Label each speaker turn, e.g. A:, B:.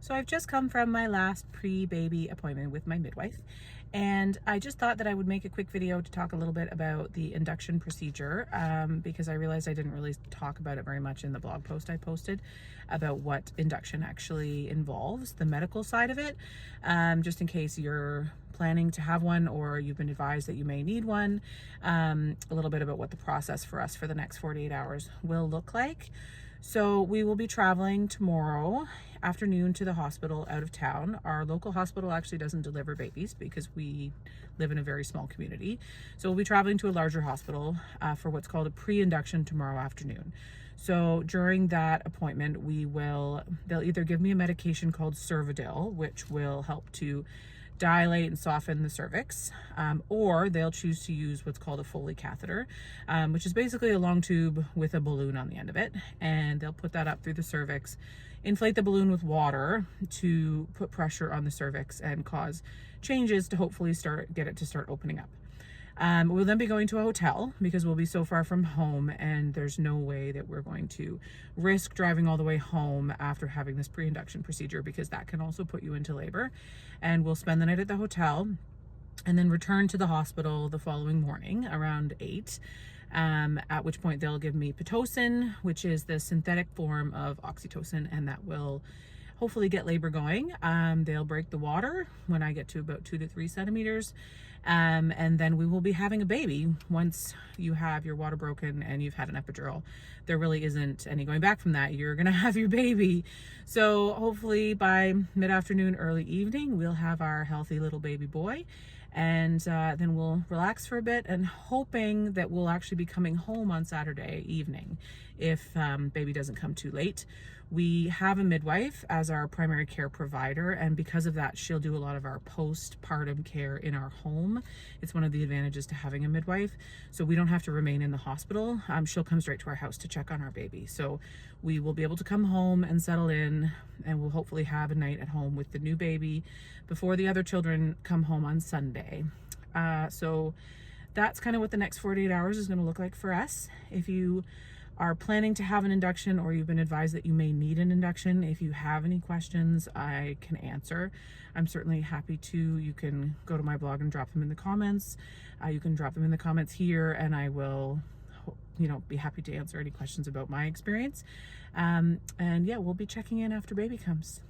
A: So I've just come from my last pre-baby appointment with my midwife, and I just thought that I would make a quick video to talk a little bit about the induction procedure because I realized I didn't really talk about it very much in the blog post I posted about what induction actually involves, the medical side of it, just in case you're planning to have one or you've been advised that you may need one, a little bit about what the process for us for the next 48 hours will look like. So we will be traveling tomorrow afternoon to the hospital out of town. Our local hospital actually doesn't deliver babies because we live in a very small community. So we'll be traveling to a larger hospital for what's called a pre-induction tomorrow afternoon. So during that appointment, they'll either give me a medication called Cervidil, which will help to dilate and soften the cervix, or they'll choose to use what's called a Foley catheter, which is basically a long tube with a balloon on the end of it, and they'll put that up through the cervix, inflate the balloon with water to put pressure on the cervix and cause changes to hopefully get it to start opening up. We'll then be going to a hotel because we'll be so far from home, and there's no way that we're going to risk driving all the way home after having this pre-induction procedure, because that can also put you into labor. And we'll spend the night at the hotel and then return to the hospital the following morning around 8, at which point they'll give me Pitocin, which is the synthetic form of oxytocin, and that will hopefully get labor going. They'll break the water when I get to about 2 to 3 centimeters. And then we will be having a baby. Once you have your water broken and you've had an epidural, there really isn't any going back from that. You're gonna have your baby. So hopefully by mid-afternoon, early evening, we'll have our healthy little baby boy. And then we'll relax for a bit, and hoping that we'll actually be coming home on Saturday evening if baby doesn't come too late. We have a midwife as our primary care provider, and because of that, she'll do a lot of our postpartum care in our home. It's one of the advantages to having a midwife, so we don't have to remain in the hospital. She'll come straight to our house to check on our baby. So we will be able to come home and settle in, and we'll hopefully have a night at home with the new baby before the other children come home on Sunday. So that's kind of what the next 48 hours is going to look like for us. If you are planning to have an induction, or you've been advised that you may need an induction, if you have any questions, I can answer. I'm certainly happy to. You can go to my blog and drop them in the comments. You can drop them in the comments here, and I will, be happy to answer any questions about my experience. And yeah, we'll be checking in after baby comes.